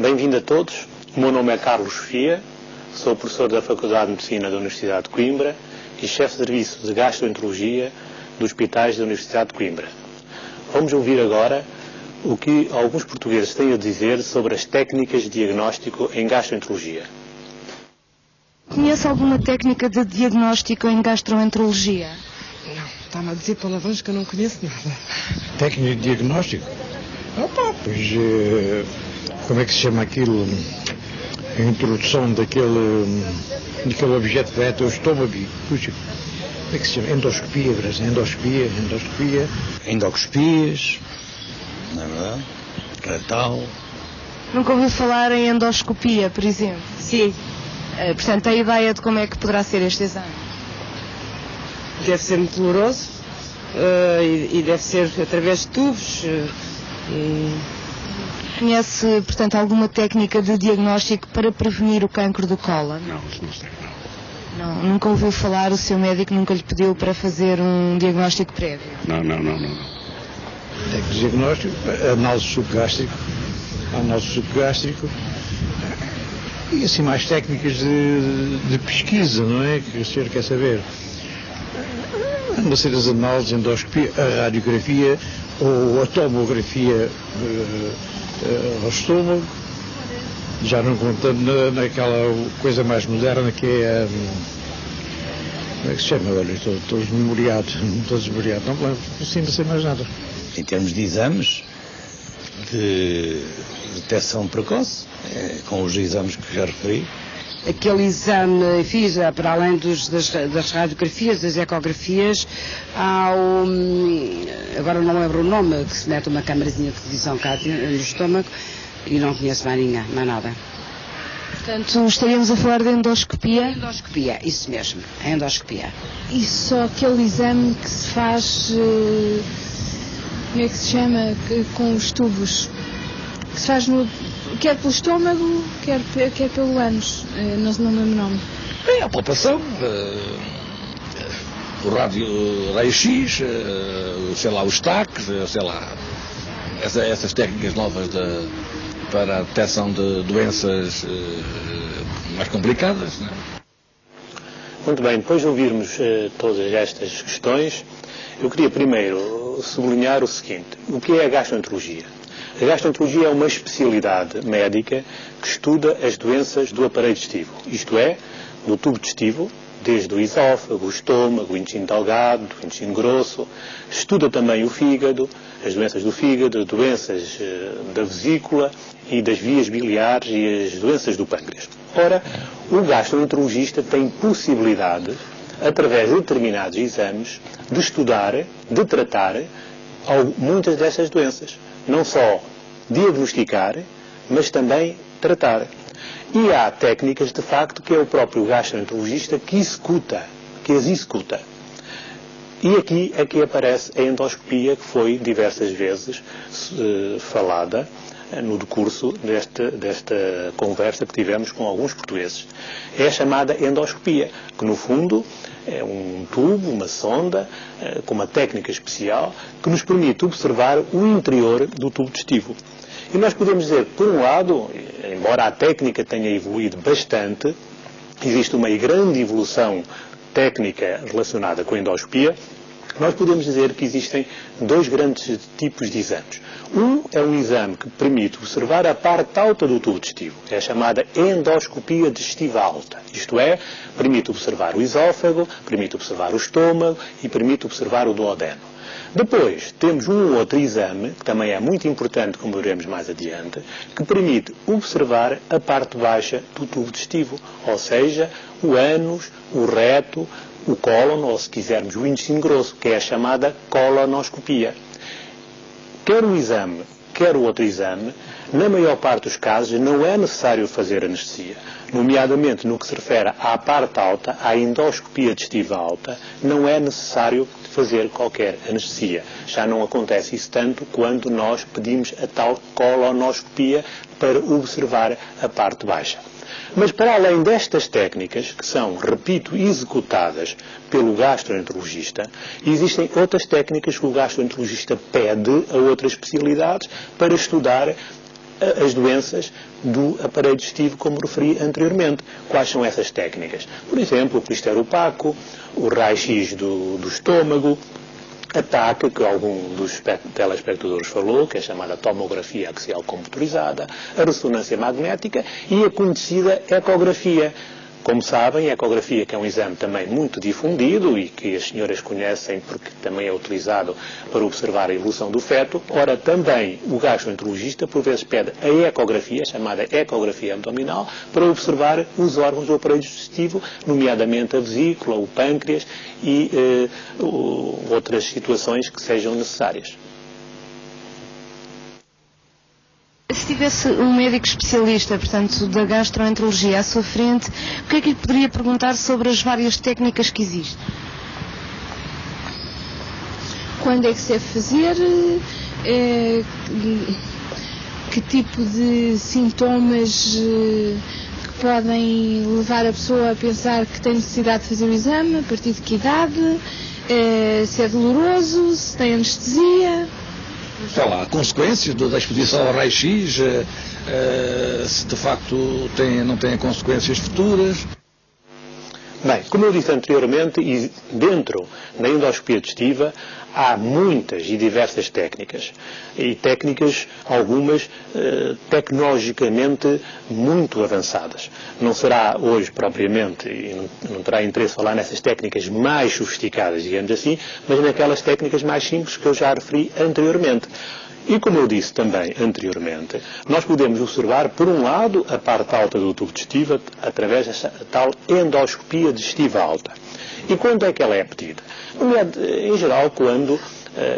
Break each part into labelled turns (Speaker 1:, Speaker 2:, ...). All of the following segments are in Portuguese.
Speaker 1: Bem-vindo a todos. O meu nome é Carlos Sofia, sou professor da Faculdade de Medicina da Universidade de Coimbra e chefe de serviço de gastroenterologia dos hospitais da Universidade de Coimbra. Vamos ouvir agora o que alguns portugueses têm a dizer sobre as técnicas de diagnóstico em gastroenterologia.
Speaker 2: Conhece alguma técnica de diagnóstico em gastroenterologia?
Speaker 3: Não, está-me a dizer palavrões que eu não conheço nada.
Speaker 4: Técnica de diagnóstico? Pois, como é que se chama aquilo? A introdução daquele objeto que vai até o estômago. Puxa, como é que se chama? Endoscopia, endoscopias, não é verdade? Retal.
Speaker 2: Nunca ouviu falar em endoscopia, por exemplo?
Speaker 3: Sim.
Speaker 2: Portanto, tem ideia de como é que poderá ser este exame?
Speaker 3: Deve ser muito doloroso e deve ser através de tubos.
Speaker 2: Conhece, portanto, alguma técnica de diagnóstico para prevenir o cancro do cólon?
Speaker 5: Não, isso não sei, não.
Speaker 2: Não, nunca ouviu falar, o seu médico nunca lhe pediu para fazer um diagnóstico prévio?
Speaker 5: Não.
Speaker 4: Técnica de diagnóstico, análise subgástrico e assim mais técnicas de pesquisa, não é? Que o senhor quer saber. Não ser as análises, endoscopia, a radiografia ou a tomografia ao estômago, já não contando naquela coisa mais moderna que é como é que se chama agora? Estou desmemoriado, não me sei mais nada.
Speaker 6: Em termos de exames de detecção precoce, com os exames que já referi.
Speaker 3: Aquele exame fiz, para além das radiografias, das ecografias, há agora não lembro o nome, que se mete uma câmarazinha de televisão cá no estômago e não conheço mais nada.
Speaker 2: Portanto, estaríamos a falar de endoscopia?
Speaker 3: Endoscopia, isso mesmo, a endoscopia.
Speaker 7: E só aquele exame que se faz, como é que se chama, com os tubos, que se faz quer pelo estômago, quer pelo ânus, não lembro o nome.
Speaker 5: É a palpação, o raio-x, sei lá, os TACs, sei lá, essas técnicas novas para a detecção de doenças mais complicadas, não é?
Speaker 1: Muito bem, depois de ouvirmos todas estas questões, eu queria primeiro sublinhar o seguinte: o que é a gastroenterologia? A gastroenterologia é uma especialidade médica que estuda as doenças do aparelho digestivo, isto é, do tubo digestivo, desde o esófago, o estômago, o intestino delgado, o intestino grosso. Estuda também o fígado, as doenças do fígado, doenças da vesícula e das vias biliares e as doenças do pâncreas. Ora, o gastroenterologista tem possibilidade, através de determinados exames, de estudar, de tratar muitas dessas doenças. Não só diagnosticar, mas também tratar. E há técnicas, de facto, que é o próprio gastroenterologista que as executa. E aqui aparece a endoscopia, que foi diversas vezes falada no decurso desta conversa que tivemos com alguns portugueses. É a chamada endoscopia, que no fundo é um tubo, uma sonda, com uma técnica especial, que nos permite observar o interior do tubo digestivo. E nós podemos dizer, por um lado, embora a técnica tenha evoluído bastante, existe uma grande evolução técnica relacionada com a endoscopia, nós podemos dizer que existem dois grandes tipos de exames. Um é um exame que permite observar a parte alta do tubo digestivo. É a chamada endoscopia digestiva alta. Isto é, permite observar o esófago, permite observar o estômago e permite observar o duodeno. Depois, temos um outro exame, que também é muito importante, como veremos mais adiante, que permite observar a parte baixa do tubo digestivo, ou seja, o ânus, o reto, o cólon, ou se quisermos o intestino grosso, que é a chamada colonoscopia. Quer um exame, quer o outro exame, na maior parte dos casos não é necessário fazer anestesia. Nomeadamente no que se refere à parte alta, à endoscopia digestiva alta, não é necessário fazer qualquer anestesia. Já não acontece isso tanto quando nós pedimos a tal colonoscopia para observar a parte baixa. Mas para além destas técnicas, que são, repito, executadas pelo gastroenterologista, existem outras técnicas que o gastroenterologista pede a outras especialidades para estudar as doenças do aparelho digestivo, como referi anteriormente. Quais são essas técnicas? Por exemplo, o clister opaco, o raio-x do estômago, a TAC, que algum dos telespectadores falou, que é chamada tomografia axial computurizada, a ressonância magnética e a conhecida ecografia. Como sabem, a ecografia, que é um exame também muito difundido e que as senhoras conhecem porque também é utilizado para observar a evolução do feto, ora também o gastroenterologista por vezes pede a ecografia, chamada ecografia abdominal, para observar os órgãos do aparelho digestivo, nomeadamente a vesícula, o pâncreas e outras situações que sejam necessárias.
Speaker 2: Se tivesse um médico especialista, portanto, da gastroenterologia à sua frente, o que é que lhe poderia perguntar sobre as várias técnicas que existem?
Speaker 7: Quando é que se deve fazer? Que tipo de sintomas que podem levar a pessoa a pensar que tem necessidade de fazer o exame? A partir de que idade? Se é doloroso? Se tem anestesia?
Speaker 5: Sei lá, consequências da exposição ao raio-x, se de facto não tem consequências futuras.
Speaker 1: Bem, como eu disse anteriormente, e dentro da endoscopia digestiva há muitas e diversas técnicas. E técnicas, algumas, tecnologicamente muito avançadas. Não será hoje propriamente, e não terá interesse falar nessas técnicas mais sofisticadas, digamos assim, mas naquelas técnicas mais simples que eu já referi anteriormente. E como eu disse também anteriormente, nós podemos observar, por um lado, a parte alta do tubo digestivo através dessa tal endoscopia digestiva alta. E quando é que ela é pedida? Em geral, quando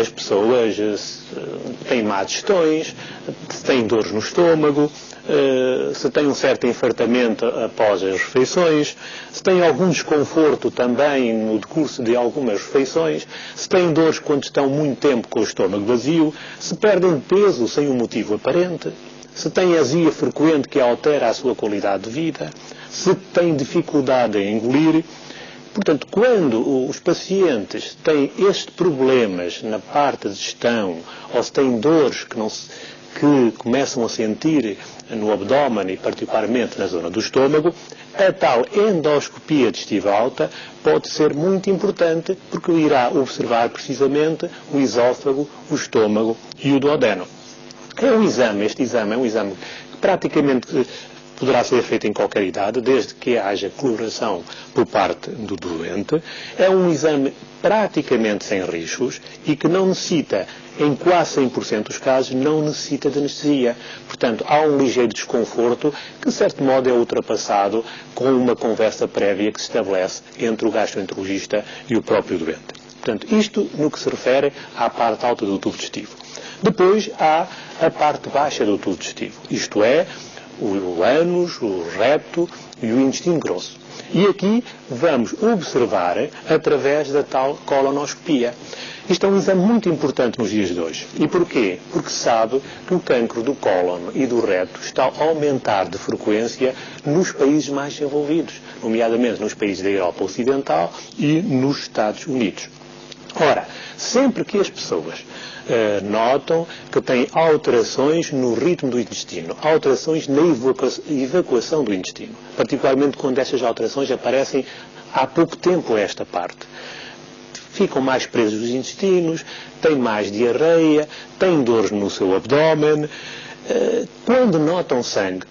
Speaker 1: as pessoas têm má digestões, têm dores no estômago, se tem um certo enfartamento após as refeições, se tem algum desconforto também no decurso de algumas refeições, se têm dores quando estão muito tempo com o estômago vazio, se perdem peso sem um motivo aparente, se tem azia frequente que altera a sua qualidade de vida, se tem dificuldade em engolir. Portanto, quando os pacientes têm estes problemas na parte de digestão, ou se têm dores que começam a sentir no abdômen e particularmente na zona do estômago, a tal endoscopia digestiva alta pode ser muito importante porque irá observar precisamente o esófago, o estômago e o duodeno. Este exame é um exame que praticamente poderá ser feito em qualquer idade, desde que haja coloração por parte do doente. É um exame praticamente sem riscos e que não necessita, em quase 100% dos casos, não necessita de anestesia. Portanto, há um ligeiro desconforto que, de certo modo, é ultrapassado com uma conversa prévia que se estabelece entre o gastroenterologista e o próprio doente. Portanto, isto no que se refere à parte alta do tubo digestivo. Depois há a parte baixa do tubo digestivo, isto é, o ânus, o reto e o intestino grosso. E aqui vamos observar através da tal colonoscopia. Isto é um exame muito importante nos dias de hoje. E porquê? Porque se sabe que o cancro do cólon e do reto está a aumentar de frequência nos países mais desenvolvidos, nomeadamente nos países da Europa Ocidental e nos Estados Unidos. Ora, sempre que as pessoas notam que têm alterações no ritmo do intestino, alterações na evacuação do intestino, particularmente quando estas alterações aparecem há pouco tempo a esta parte. Ficam mais presos os intestinos, têm mais diarreia, têm dores no seu abdômen. Quando notam sangue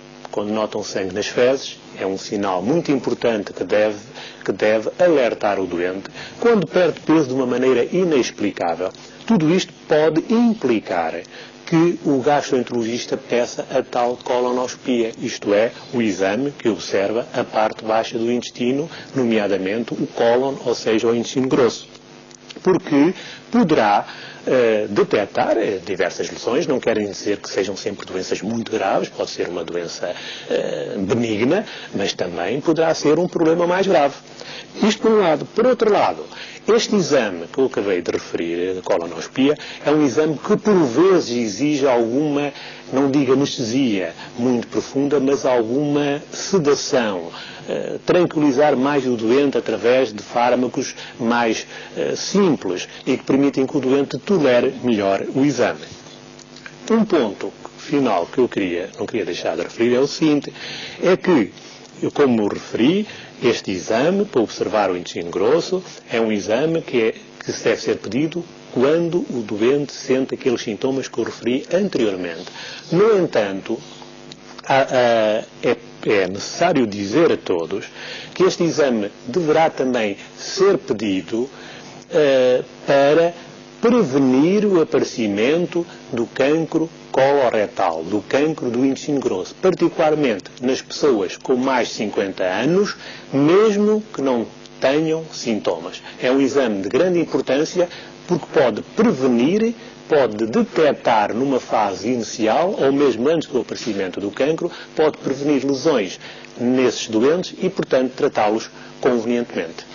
Speaker 1: nas fezes, é um sinal muito importante que deve alertar o doente. Quando perde peso de uma maneira inexplicável, tudo isto pode implicar que o gastroenterologista peça a tal colonoscopia, isto é, o exame que observa a parte baixa do intestino, nomeadamente o cólon, ou seja, o intestino grosso. Porque poderá detectar diversas lesões, não querem dizer que sejam sempre doenças muito graves, pode ser uma doença benigna, mas também poderá ser um problema mais grave. Isto por um lado. Por outro lado, este exame que eu acabei de referir, a colonoscopia, é um exame que por vezes exige alguma, não digo anestesia muito profunda, mas alguma sedação, tranquilizar mais o doente através de fármacos mais simples e que permitem que o doente tolere melhor o exame. Um ponto final que eu não queria deixar de referir é o seguinte, é que, como referi, este exame, para observar o intestino grosso, é um exame que deve ser pedido quando o doente sente aqueles sintomas que eu referi anteriormente. No entanto, é necessário dizer a todos que este exame deverá também ser pedido para prevenir o aparecimento do cancro coloretal, do cancro do intestino grosso, particularmente nas pessoas com mais de 50 anos, mesmo que não tenham sintomas. É um exame de grande importância porque pode prevenir, pode detectar numa fase inicial, ou mesmo antes do aparecimento do cancro, pode prevenir lesões nesses doentes e, portanto, tratá-los convenientemente.